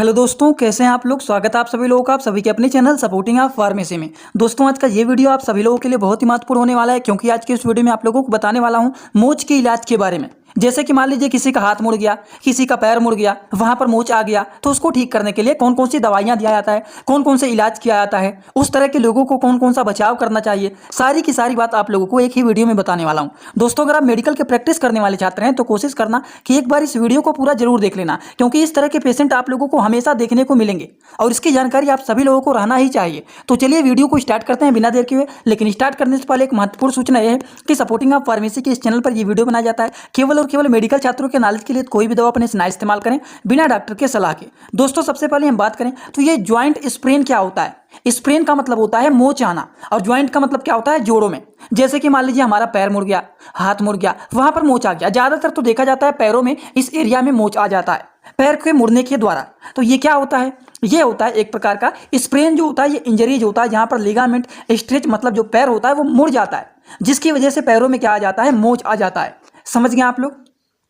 Hello दोस्तों, कैसे हैं आप लोग। स्वागत है आप सभी लोगों का, आप सभी के अपने चैनल सपोर्टिंग आप फार्मेसी में। दोस्तों, आज का ये वीडियो आप सभी लोगों के लिए बहुत ही महत्वपूर्ण होने वाला है, क्योंकि आज के इस वीडियो में आप लोगों को बताने वाला हूं मोच के इलाज के बारे में। जैसे कि मान लीजिए किसी का हाथ मुड़ गया, किसी का पैर मुड़ गया, वहां पर मोच आ गया, तो उसको ठीक करने के लिए कौन कौन सी दवाइयां दिया जाता है, कौन कौन से इलाज किया जाता है, उस तरह के लोगों को कौन कौन सा बचाव करना चाहिए, सारी की सारी बात आप लोगों को एक ही वीडियो में बताने वाला हूं। दोस्तों, अगर आप मेडिकल के प्रैक्टिस करने वाले छात्र हैं तो कोशिश करना कि एक बार इस वीडियो को पूरा जरूर देख लेना, क्योंकि इस तरह के पेशेंट आप लोगों को हमेशा देखने को मिलेंगे और इसकी जानकारी आप सभी लोगों को रहना ही चाहिए। तो चलिए वीडियो को स्टार्ट करते हैं बिना देर के हुए। लेकिन स्टार्ट करने से पहले एक महत्वपूर्ण सूचना यह है कि सपोर्टिंग ऑफ फार्मेसी के इस चैनल पर यह वीडियो बनाया जाता है केवल और केवल मेडिकल छात्रों के नॉलेज के लिए। कोई भी दवा अपने से ना इस्तेमाल करें बिना डॉक्टर के सलाह के। दोस्तों, सबसे पहले हम बात करें तो ये ज्वाइंट स्प्रेन क्या होता है। स्प्रेन का मतलब होता है मोच आना, और ज्वाइंट का मतलब क्या होता है, जोड़ों में। जैसे कि मान लीजिए हमारा पैर मुड़ गया, हाथ मुड़ गया, वहां पर मोच आ गया। ज्यादातर तो देखा जाता है पैरों में, इस एरिया में मोच आ जाता है पैर के मुड़ने के द्वारा। तो ये क्या होता है, ये होता है एक प्रकार का स्प्रेन जो होता है, ये इंजरीज होता है जहां पर लिगामेंट स्ट्रेच मतलब जो पैर होता है वो मुड़ जाता है, जिसकी वजह से पैरों में क्या आ जाता है, मोच आ जाता है। समझ गए आप लोग।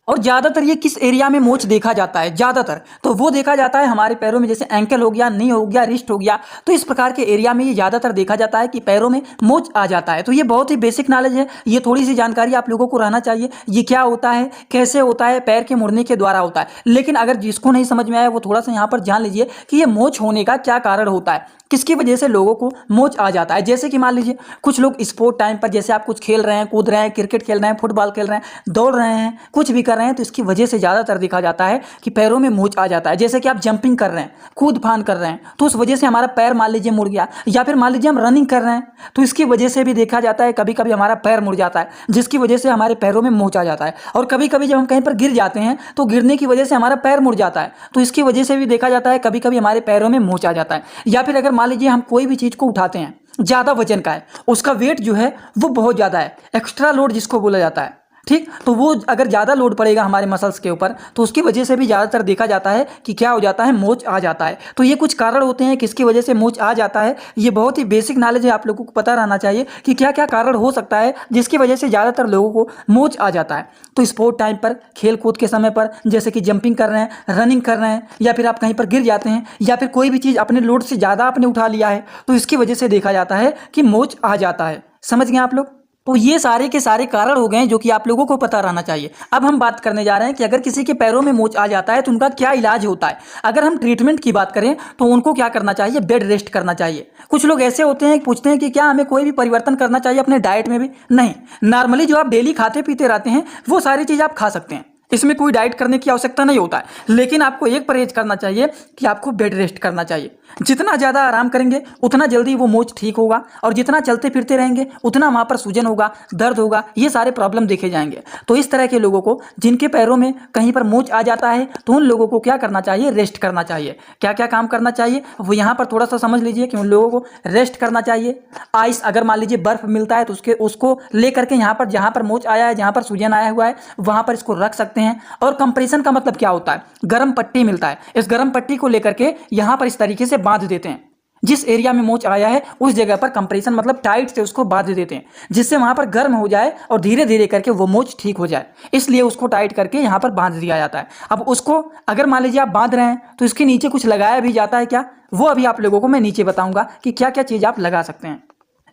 और ज़्यादातर ये किस एरिया में मोच देखा जाता है, ज़्यादातर तो वो देखा जाता है हमारे पैरों में, जैसे एंकल हो गया, नी हो गया, रिस्ट हो गया। तो इस प्रकार के एरिया में ये ज़्यादातर देखा जाता है कि पैरों में मोच आ जाता है। तो ये बहुत ही बेसिक नॉलेज है, ये थोड़ी सी जानकारी आप लोगों को रहना चाहिए। ये क्या होता है, कैसे होता है, पैर के मुड़ने के द्वारा होता है। लेकिन अगर जिसको नहीं समझ में आया वो थोड़ा सा यहाँ पर जान लीजिए कि ये मोच होने का क्या कारण होता है, किसकी वजह से लोगों को मोच आ जाता है। जैसे कि मान लीजिए कुछ लोग स्पोर्ट टाइम पर, जैसे आप कुछ खेल रहे हैं, कूद रहे हैं, क्रिकेट खेल रहे हैं, फुटबॉल खेल रहे हैं, दौड़ रहे हैं, कुछ भी कर रहे हैं, तो इसकी वजह से ज़्यादातर देखा जाता है कि पैरों में मोच आ जाता है। जैसे कि आप जंपिंग कर रहे हैं, कूद फान कर रहे हैं, तो उस वजह से हमारा पैर मान लीजिए मुड़ गया। या फिर मान लीजिए हम रनिंग कर रहे हैं, तो इसकी वजह से भी देखा जाता है कभी कभी हमारा पैर मुड़ जाता है, जिसकी वजह से हमारे पैरों में मोच आ जाता है। और कभी कभी जब हम कहीं पर गिर जाते हैं तो गिरने की वजह से हमारा पैर मुड़ जाता है, तो इसकी वजह से भी देखा जाता है कभी कभी हमारे पैरों में मोच आ जाता है। या फिर अगर मान लीजिए हम कोई भी चीज़ को उठाते हैं, ज़्यादा वजन का है, उसका वेट जो है वो बहुत ज़्यादा है, एक्स्ट्रा लोड जिसको बोला जाता है, ठीक। तो वो अगर ज़्यादा लोड पड़ेगा हमारे मसल्स के ऊपर, तो उसकी वजह से भी ज़्यादातर देखा जाता है कि क्या हो जाता है, मोच आ जाता है। तो ये कुछ कारण होते हैं किसकी वजह से मोच आ जाता है। ये बहुत ही बेसिक नॉलेज है, आप लोगों को पता रहना चाहिए कि क्या क्या कारण हो सकता है जिसकी वजह से ज़्यादातर लोगों को मोच आ जाता है। तो स्पोर्ट टाइम पर, खेल कूद के समय पर, जैसे कि जंपिंग कर रहे हैं, रनिंग कर रहे हैं, या फिर आप कहीं पर गिर जाते हैं, या फिर कोई भी चीज़ अपने लोड से ज़्यादा आपने उठा लिया है, तो इसकी वजह से देखा जाता है कि मोच आ जाता है। समझ गए आप लोग। तो ये सारे के सारे कारण हो गए जो कि आप लोगों को पता रहना चाहिए। अब हम बात करने जा रहे हैं कि अगर किसी के पैरों में मोच आ जाता है तो उनका क्या इलाज होता है। अगर हम ट्रीटमेंट की बात करें तो उनको क्या करना चाहिए, बेड रेस्ट करना चाहिए। कुछ लोग ऐसे होते हैं पूछते हैं कि क्या हमें कोई भी परिवर्तन करना चाहिए अपने डाइट में भी। नहीं, नॉर्मली जो आप डेली खाते पीते रहते हैं वो सारी चीज़ आप खा सकते हैं, इसमें कोई डाइट करने की आवश्यकता नहीं होता है। लेकिन आपको एक परहेज करना चाहिए कि आपको बेड रेस्ट करना चाहिए। जितना ज़्यादा आराम करेंगे उतना जल्दी वो मोच ठीक होगा, और जितना चलते फिरते रहेंगे उतना वहाँ पर सूजन होगा, दर्द होगा, ये सारे प्रॉब्लम देखे जाएंगे। तो इस तरह के लोगों को जिनके पैरों में कहीं पर मोच आ जाता है तो उन लोगों को क्या करना चाहिए, रेस्ट करना चाहिए। क्या क्या काम करना चाहिए वो यहाँ पर थोड़ा सा समझ लीजिए कि उन लोगों को रेस्ट करना चाहिए। आइस, अगर मान लीजिए बर्फ़ मिलता है तो उसको ले करके यहाँ पर जहाँ पर मोच आया है, जहाँ पर सूजन आया हुआ है, वहाँ पर इसको रख सकते हैं। और कंप्रेशन का मतलब क्या होता है, गर्म पट्टी मिलता है, इस गर्म पट्टी को लेकर के यहाँ पर इस तरीके से बांध देते हैं। जिस एरिया में मोच आया है उस जगह पर कंप्रेशन मतलब टाइट से उसको बांध देते हैं, जिससे वहाँ पर गर्म हो जाए और धीरे धीरे करके वो मोच ठीक हो जाए। इसलिए उसको टाइट करके यहाँ पर बांध दिया जाता है। अब उसको अगर मान लीजिए आप बांध रहे हैं तो इसके नीचे कुछ लगाया भी जाता है क्या, वो अभी आप लोगों को मैं नीचे बताऊंगा कि क्या क्या चीज़ आप लगा सकते हैं।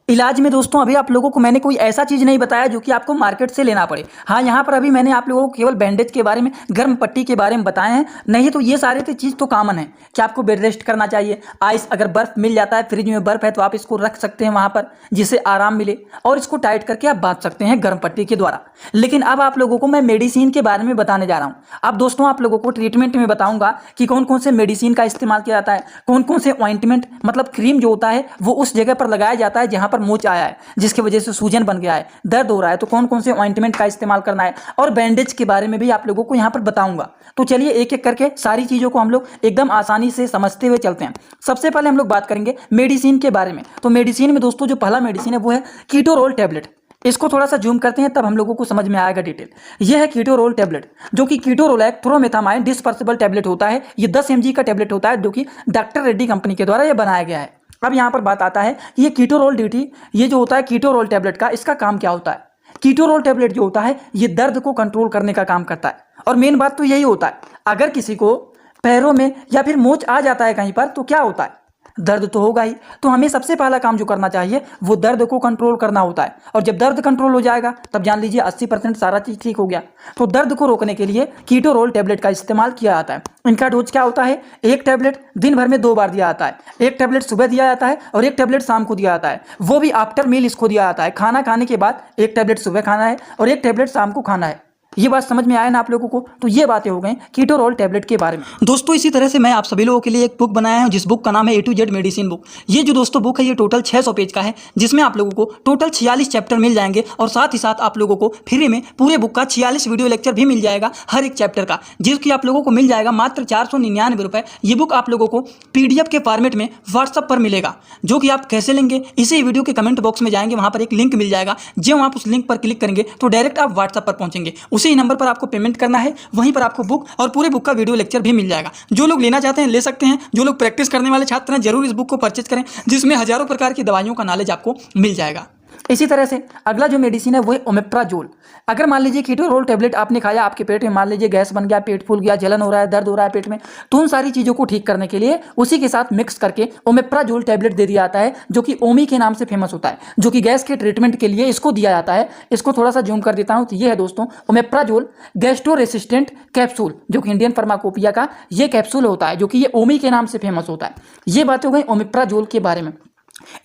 इलाज में दोस्तों अभी आप लोगों को मैंने कोई ऐसा चीज़ नहीं बताया जो कि आपको मार्केट से लेना पड़े। हाँ, यहाँ पर अभी मैंने आप लोगों को केवल बैंडेज के बारे में, गर्म पट्टी के बारे में बताए हैं। नहीं तो ये सारे तो चीज़ तो कॉमन है कि आपको बेड रेस्ट करना चाहिए। आइस, अगर बर्फ़ मिल जाता है, फ्रिज में बर्फ़ है तो आप इसको रख सकते हैं वहाँ पर जिससे आराम मिले, और इसको टाइट करके आप बांध सकते हैं गर्म पट्टी के द्वारा। लेकिन अब आप लोगों को मैं मेडिसिन के बारे में बताने जा रहा हूँ। अब दोस्तों आप लोगों को ट्रीटमेंट में बताऊँगा कि कौन कौन से मेडिसिन का इस्तेमाल किया जाता है, कौन कौन से ऑइंटमेंट मतलब क्रीम जो होता है वो उस जगह पर लगाया जाता है जहाँ पर मोच आया है, जिसकी वजह से सूजन बन गया है, दर्द हो रहा है, तो कौन कौन से ऑइंटमेंट का इस्तेमाल करना है। और बैंडेज के बारे में भी आप लोगों को यहाँ पर बताऊंगा। तो चलिए एक एक करके सारी चीज़ों को हम लोग एकदम आसानी से समझते हुए चलते हैं। सबसे पहले हम लोग बात करेंगे मेडिसिन के बारे में। तो मेडिसिन में दोस्तों जो पहला मेडिसिन है वो है कीटोरोल टैबलेट। इसको थोड़ा सा जूम करते हैं तब हम लोगों को समझ में आएगा डिटेल। यह है कीटोरोल टैबलेट, जो कि कीटोरोल है क्लोरोमेथामाइन डिस्पर्सिबल टैबलेट होता है। ये 10 mg का टैबलेट होता है, जो कि डॉक्टर रेड्डी कंपनी के द्वारा यह बनाया गया है। अब यहाँ पर बात आता है कि ये कीटोरोल ड्यूटी, ये जो होता है कीटोरोल टैबलेट का, इसका काम क्या होता है। कीटोरोल टैबलेट जो होता है ये दर्द को कंट्रोल करने का काम करता है। और मेन बात तो यही होता है, अगर किसी को पैरों में या फिर मोच आ जाता है कहीं पर तो क्या होता है, दर्द तो होगा ही। तो हमें सबसे पहला काम जो करना चाहिए वो दर्द को कंट्रोल करना होता है, और जब दर्द कंट्रोल हो जाएगा तब जान लीजिए 80% सारा चीज़ ठीक हो गया। तो दर्द को रोकने के लिए कीटोरोल टैबलेट का इस्तेमाल किया जाता है। इनका डोज क्या होता है, एक टैबलेट दिन भर में 2 बार दिया जाता है। एक टैबलेट सुबह दिया जाता है और एक टैबलेट शाम को दिया जाता है, वो भी आफ्टर मील इसको दिया जाता है। खाना खाने के बाद एक टैबलेट सुबह खाना है और एक टैबलेट शाम को खाना है। ये बात समझ में आया ना आप लोगों को। तो ये बातें हो गई कीटोरोल टैबलेट के बारे में। दोस्तों इसी तरह से मैं आप सभी लोगों के लिए एक बुक बनाया हूं जिस बुक का नाम है A to Z medicine book. ये जो दोस्तों बुक है ये टोटल 600 पेज का है, जिसमें आप लोगों को टोटल 46 चैप्टर मिल जाएंगे, और साथ ही साथ आप लोगों को फ्री में पूरे बुक का 46 वीडियो लेक्चर भी मिल जाएगा हर एक चैप्टर का, जिसकी आप लोगों को मिल जाएगा मात्र 499 रुपये। ये बुक आप लोगों को PDF के फॉर्मेट में व्हाट्सअप पर मिलेगा, जो कि आप कैसे लेंगे इसी वीडियो के कमेंट बॉक्स में जाएंगे, वहाँ पर एक लिंक मिल जाएगा। जब आप उस लिंक पर क्लिक करेंगे तो डायरेक्ट आप व्हाट्सअप पर पहुँचेंगे, उसी नंबर पर आपको पेमेंट करना है, वहीं पर आपको बुक और पूरे बुक का वीडियो लेक्चर भी मिल जाएगा। जो लोग लेना चाहते हैं ले सकते हैं, जो लोग प्रैक्टिस करने वाले छात्र हैं जरूर इस बुक को परचेज करें, जिसमें हजारों प्रकार की दवाइयों का नॉलेज आपको मिल जाएगा। इसी तरह से अगला जो मेडिसिन है वो है ओमेप्राजोल। अगर मान लीजिए कीटोरोल टैबलेट आपने खाया, आपके पेट में मान लीजिए गैस बन गया, पेट फूल गया, जलन हो रहा है, दर्द हो रहा है पेट में, तो उन सारी चीज़ों को ठीक करने के लिए उसी के साथ मिक्स करके ओमेप्राजोल टैबलेट दे दिया जाता है, जो कि ओमी के नाम से फेमस होता है, जो कि गैस के ट्रीटमेंट के लिए इसको दिया जाता है। इसको थोड़ा सा जूम कर देता हूँ, तो ये है दोस्तों ओमेप्राजोल गैस्ट्रो रेसिस्टेंट कैप्सूल, जो कि इंडियन फार्माकोपिया का ये कैप्सूल होता है, जो कि ये ओमी के नाम से फेमस होता है। ये बातें हो गई ओमेप्राजोल के बारे में।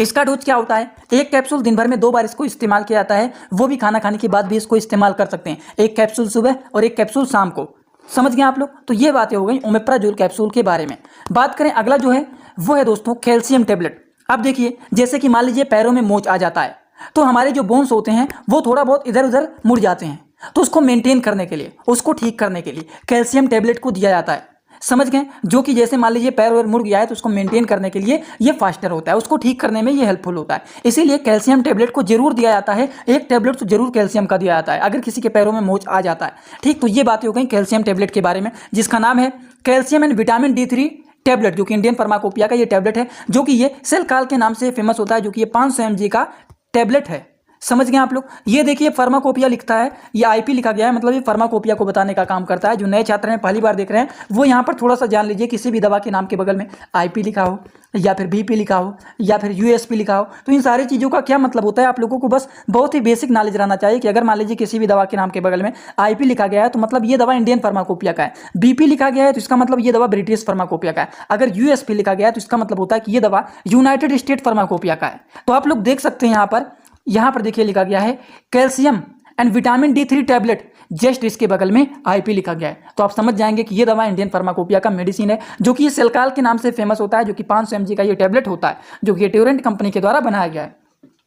इसका डोज क्या होता है, एक कैप्सूल दिन भर में 2 बार इसको इस्तेमाल किया जाता है, वो भी खाना खाने के बाद भी इसको इस्तेमाल कर सकते हैं। एक कैप्सूल सुबह और एक कैप्सूल शाम को। समझ गए आप लोग। तो ये बातें हो गई ओमेप्राजोल कैप्सूल के बारे में। बात करें अगला जो है वो है दोस्तों कैल्शियम टैबलेट। अब देखिए जैसे कि मान लीजिए पैरों में मोच आ जाता है, तो हमारे जो बोन्स होते हैं वो थोड़ा बहुत इधर उधर मुड़ जाते हैं, तो उसको मेंटेन करने के लिए, उसको ठीक करने के लिए कैल्शियम टैबलेट को दिया जाता है। समझ गए, जो कि जैसे मान लीजिए पैर वैर मुड़ गया है तो उसको मेंटेन करने के लिए ये फास्टर होता है, उसको ठीक करने में ये हेल्पफुल होता है। इसीलिए कैल्शियम टैबलेट को जरूर दिया जाता है, एक टैबलेट तो जरूर कैल्शियम का दिया जाता है अगर किसी के पैरों में मोच आ जाता है। ठीक, तो ये बातें हो गई कैल्शियम टैबलेट के बारे में, जिसका नाम है calcium and vitamin D3 tablet, जो कि इंडियन फार्माकोपिया का ये टैबलेट है, जो कि ये सेलकाल के नाम से फेमस होता है, जो कि ये 500 mg का टैबलेट है। समझ गए आप लोग। ये देखिए फार्माकोपिया लिखता है, ये IP लिखा गया है, मतलब ये फार्माकोपिया को बताने का काम करता है। जो नए छात्र हैं पहली बार देख रहे हैं वो यहाँ पर थोड़ा सा जान लीजिए, किसी भी दवा के नाम के बगल में IP लिखा हो या फिर BP लिखा हो या फिर USP लिखा हो, तो इन सारी चीज़ों का क्या मतलब होता है आप लोगों को बस बहुत ही बेसिक नॉलेज रहना चाहिए कि अगर मान लीजिए किसी भी दवा के नाम के बगल में IP लिखा गया है तो मतलब ये दवा इंडियन फार्माकोपिया का है, BP लिखा गया है तो इसका मतलब ये दवा ब्रिटिश फार्माकोपिया का है, अगर USP लिखा गया है तो इसका मतलब होता है कि ये दवा यूनाइटेड स्टेट फार्माकोपिया का है। तो आप लोग देख सकते हैं यहाँ पर देखिए लिखा गया है calcium and vitamin D3 tablet, just इसके बगल में IP लिखा गया है। तो आप समझ जाएंगे कि ये दवा इंडियन फार्माकोपिया का मेडिसिन है, जो कि ये सेलकाल के नाम से फेमस होता है, जो कि 500 mg का ये टैबलेट होता है, जो कि ट्यूरेंट कंपनी के द्वारा बनाया गया है।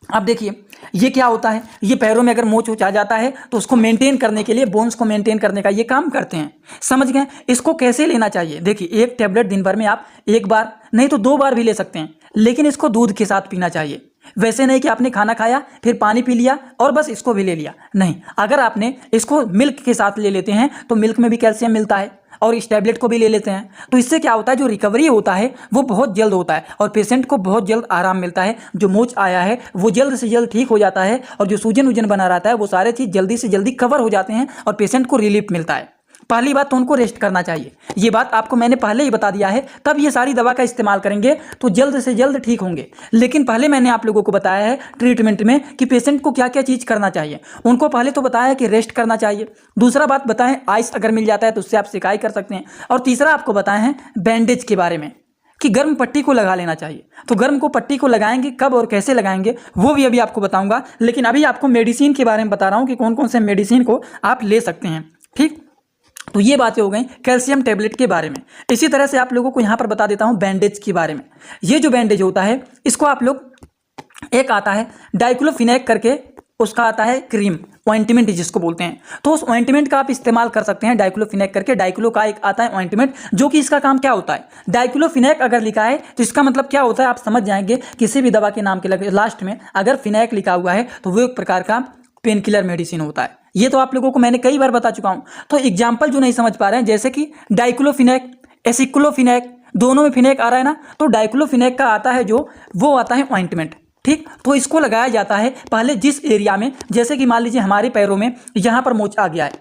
अब देखिए ये क्या होता है, ये पैरों में अगर मोच आ जाता है तो उसको मेंटेन करने के लिए, बोन्स को मेंटेन करने का ये काम करते हैं। समझ गए। इसको कैसे लेना चाहिए, देखिए एक टैबलेट दिन भर में आप 1 बार नहीं तो 2 बार भी ले सकते हैं, लेकिन इसको दूध के साथ पीना चाहिए। वैसे नहीं कि आपने खाना खाया फिर पानी पी लिया और बस इसको भी ले लिया, नहीं। अगर आपने इसको मिल्क के साथ ले लेते हैं तो मिल्क में भी कैल्शियम मिलता है, और इस टैबलेट को भी ले लेते हैं तो इससे क्या होता है, जो रिकवरी होता है वो बहुत जल्द होता है और पेशेंट को बहुत जल्द आराम मिलता है। जो मोच आया है वो जल्द से जल्द ठीक हो जाता है, और जो सूजन वूजन बना रहता है वो सारे चीज़ जल्दी से जल्दी कवर हो जाते हैं और पेशेंट को रिलीफ मिलता है। पहली बात तो उनको रेस्ट करना चाहिए, ये बात आपको मैंने पहले ही बता दिया है, तब ये सारी दवा का इस्तेमाल करेंगे तो जल्द से जल्द ठीक होंगे। लेकिन पहले मैंने आप लोगों को बताया है ट्रीटमेंट में कि पेशेंट को क्या क्या चीज़ करना चाहिए। उनको पहले तो बताया कि रेस्ट करना चाहिए, दूसरा बात बताएं आइस अगर मिल जाता है तो उससे आप सिकाई कर सकते हैं, और तीसरा आपको बताए हैं बैंडेज के बारे में कि गर्म पट्टी को लगा लेना चाहिए। तो गर्म को पट्टी को लगाएंगे कब और कैसे लगाएंगे वो भी अभी आपको बताऊंगा, लेकिन अभी आपको मेडिसिन के बारे में बता रहा हूँ कि कौन कौन से मेडिसिन को आप ले सकते हैं। ठीक, तो ये बातें हो गई कैल्शियम टैबलेट के बारे में। इसी तरह से आप लोगों को यहाँ पर बता देता हूँ बैंडेज के बारे में। ये जो बैंडेज होता है इसको आप लोग, एक आता है डाइक्लोफिनेक करके, उसका आता है क्रीम ऑइंटमेंट जिसको बोलते हैं, तो उस ऑइंटमेंट का आप इस्तेमाल कर सकते हैं डाइक्लोफिनेक करके। डाइक्लो का एक आता है ऑइंटमेंट, जो कि इसका काम क्या होता है, डाइक्लोफिनेक अगर लिखा है तो इसका मतलब क्या होता है आप समझ जाएंगे। किसी भी दवा के नाम के लास्ट में अगर फिनेक लिखा हुआ है तो वो एक प्रकार का पेन किलर मेडिसिन होता है। ये तो आप लोगों को मैंने कई बार बता चुका हूँ। तो एग्जाम्पल जो नहीं समझ पा रहे हैं, जैसे कि डाइक्लोफिनेक, एसिक्लोफिनेक, दोनों में फिनेक आ रहा है ना, तो डाइक्लोफिनेक का आता है जो, वो आता है ऑइंटमेंट। ठीक, तो इसको लगाया जाता है पहले जिस एरिया में, जैसे कि मान लीजिए हमारे पैरों में यहाँ पर मोच आ गया है,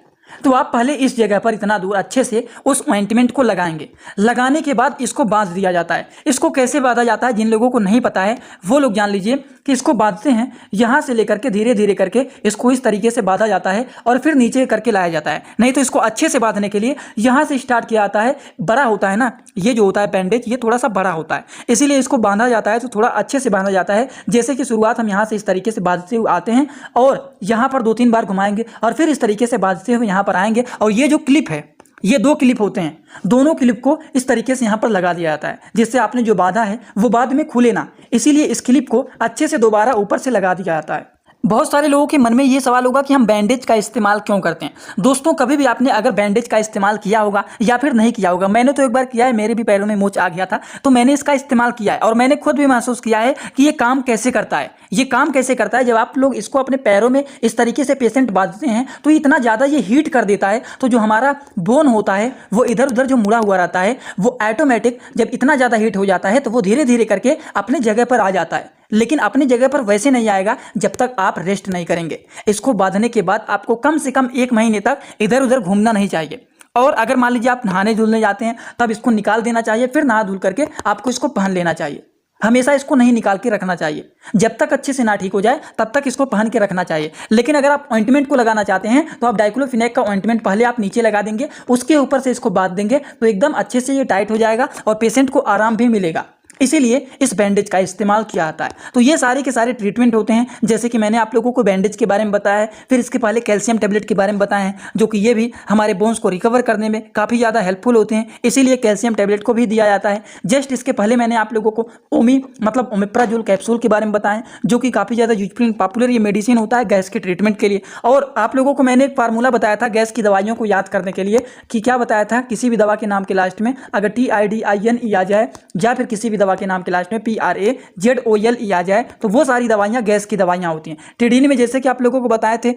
तो आप पहले इस जगह पर इतना दूर अच्छे से उस ऑइंटमेंट को लगाएंगे। लगाने के बाद इसको बांध दिया जाता है। इसको कैसे बांधा जाता है, जिन लोगों को नहीं पता है वो लोग जान लीजिए कि इसको बांधते हैं यहाँ से लेकर के धीरे धीरे करके इसको इस तरीके से बांधा जाता है और फिर नीचे करके लाया जाता है। नहीं तो इसको अच्छे से बांधने के लिए यहाँ से स्टार्ट किया जाता है। बड़ा होता है ना, ये जो होता है बैंडेज, ये थोड़ा सा बड़ा होता है, इसीलिए इसको बांधा जाता है। तो थोड़ा अच्छे से बांधा जाता है। जैसे कि शुरुआत हम यहाँ से इस तरीके से बांधते हुए आते हैं और यहाँ पर 2-3 बार घुमाएंगे और फिर इस तरीके से बांधते हुए यहाँ पर आएंगे। और ये जो क्लिप है, ये 2 क्लिप होते हैं, दोनों क्लिप को इस तरीके से यहाँ पर लगा दिया जाता है, जिससे आपने जो बांधा है वो बाद में खुले ना, इसीलिए इस क्लिप को अच्छे से दोबारा ऊपर से लगा दिया जाता है। बहुत सारे लोगों के मन में ये सवाल होगा कि हम बैंडेज का इस्तेमाल क्यों करते हैं। दोस्तों, कभी भी आपने अगर बैंडेज का इस्तेमाल किया होगा या फिर नहीं किया होगा, मैंने तो एक बार किया है, मेरे भी पैरों में मोच आ गया था, तो मैंने इसका इस्तेमाल किया है और मैंने खुद भी महसूस किया है कि ये काम कैसे करता है। ये काम कैसे करता है, जब आप लोग इसको अपने पैरों में इस तरीके से पेशेंट बांधते हैं तो इतना ज़्यादा ये हीट कर देता है, तो जो हमारा बोन होता है वो इधर उधर जो मुड़ा हुआ रहता है वो ऑटोमेटिक जब इतना ज़्यादा हीट हो जाता है तो वो धीरे धीरे करके अपने जगह पर आ जाता है। लेकिन अपनी जगह पर वैसे नहीं आएगा जब तक आप रेस्ट नहीं करेंगे। इसको बांधने के बाद आपको कम से कम 1 महीने तक इधर उधर घूमना नहीं चाहिए। और अगर मान लीजिए आप नहाने धुलने जाते हैं तब इसको निकाल देना चाहिए, फिर नहा धुल करके आपको इसको पहन लेना चाहिए। हमेशा इसको नहीं निकाल के रखना चाहिए। जब तक अच्छे से ना ठीक हो जाए तब तक इसको पहन के रखना चाहिए। लेकिन अगर आप ऑइंटमेंट को लगाना चाहते हैं तो आप डाइक्लोफिनेक का ऑइंटमेंट पहले आप नीचे लगा देंगे, उसके ऊपर से इसको बांध देंगे तो एकदम अच्छे से ये टाइट हो जाएगा और पेशेंट को आराम भी मिलेगा। इसीलिए इस बैंडेज का इस्तेमाल किया जाता है। तो ये सारे के सारे ट्रीटमेंट होते हैं, जैसे कि मैंने आप लोगों को बैंडेज के बारे में बताया है, फिर इसके पहले कैल्शियम टेबलेट के बारे में बताया है, जो कि ये भी हमारे बोन्स को रिकवर करने में काफ़ी ज़्यादा हेल्पफुल होते हैं, इसीलिए कैल्शियम टेबलेट को भी दिया जाता है। जस्ट इसके पहले मैंने आप लोगों को ओमेप्राजोल कैप्सूल के बारे में बताया, जो कि काफ़ी ज़्यादा यूजफुल पॉपुलर ये मेडिसिन होता है गैस के ट्रीटमेंट के लिए। और आप लोगों को मैंने एक फार्मूला बताया था गैस की दवाइयों को याद करने के लिए, कि क्या बताया था, किसी भी दवा के नाम के लास्ट में अगर TIDINE आ जाए या फिर किसी भी दवा के नाम के लास्ट में PRAZOLE आ जाए तो वो सारी दवाइयाँ गैस की दवाइयाँ होती हैं। टिडिन में जैसे कि आप लोगों को बताए थे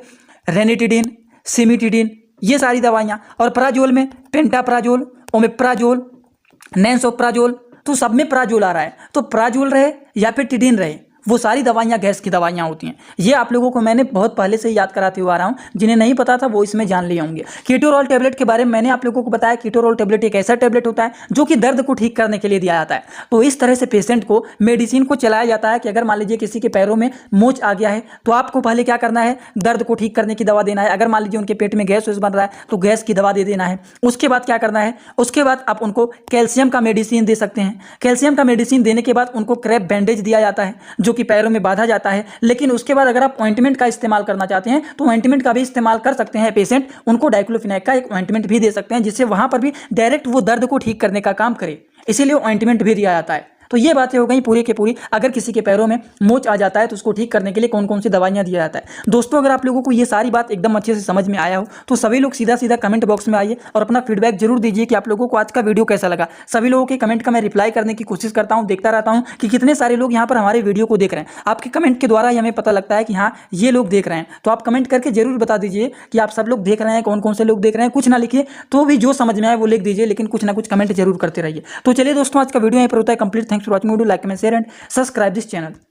रेनिटिडिन, सिमिटिडिन, ये सारी दवाइयाँ। और प्राजोल में पेंटाप्राजोल, ओमेप्राजोल, नैंसोप्राजोल, तो सब में प्राजोल आ रहा है। तो प्राजोल रहे या फिर टिडिन रहे, वो सारी दवाइयाँ गैस की दवाइयाँ होती हैं। ये आप लोगों को मैंने बहुत पहले से याद कराते हुए आ रहा हूँ, जिन्हें नहीं पता था वो इसमें जान लिए होंगे। कीटोरोल टेबलेट के बारे में मैंने आप लोगों को बताया। कीटोरोल टेबलेट एक ऐसा टेबलेट होता है जो कि दर्द को ठीक करने के लिए दिया जाता है। तो इस तरह से पेशेंट को मेडिसिन को चलाया जाता है कि अगर मान लीजिए किसी के पैरों में मोच आ गया है तो आपको पहले क्या करना है, दर्द को ठीक करने की दवा देना है। अगर मान लीजिए उनके पेट में गैस बन रहा है तो गैस की दवा दे देना है। उसके बाद क्या करना है, उसके बाद आप उनको कैल्शियम का मेडिसिन दे सकते हैं। कैल्शियम का मेडिसिन देने के बाद उनको क्रैप बैंडेज दिया जाता है, जो कि पैरों में बांधा जाता है। लेकिन उसके बाद अगर आप ऑइंटमेंट का इस्तेमाल करना चाहते हैं तो ऑइंटमेंट का भी इस्तेमाल कर सकते हैं। पेशेंट उनको डाइक्लोफिनेक का एक ऑइंटमेंट भी दे सकते हैं, जिससे वहां पर भी डायरेक्ट वो दर्द को ठीक करने का काम करे, इसीलिए ऑइंटमेंट भी दिया जाता है। तो ये बातें हो गई पूरी की पूरी, अगर किसी के पैरों में मोच आ जाता है तो उसको ठीक करने के लिए कौन कौन सी दवाइयाँ दिया जाता है। दोस्तों, अगर आप लोगों को ये सारी बात एकदम अच्छे से समझ में आया हो तो सभी लोग सीधा सीधा कमेंट बॉक्स में आइए और अपना फीडबैक जरूर दीजिए कि आप लोगों को आज का वीडियो कैसा लगा। सभी लोगों के कमेंट का मैं रिप्लाई करने की कोशिश करता हूँ, देखता रहता हूँ कि कितने सारे लोग यहाँ पर हमारे वीडियो को देख रहे हैं। आपके कमेंट के द्वारा ही हमें पता लगता है कि हाँ, ये लोग देख रहे हैं। तो आप कमेंट करके जरूर बता दीजिए कि आप सब लोग देख रहे हैं, कौन कौन से लोग देख रहे हैं। कुछ ना लिखिए तो भी जो समझ में आए वो लिख दीजिए, लेकिन कुछ ना कुछ कमेंट जरूर करते रहिए। तो चलिए दोस्तों, आज का वीडियो यहाँ पर होता है complete. Thanks for watching video, like comment share and subscribe this channel.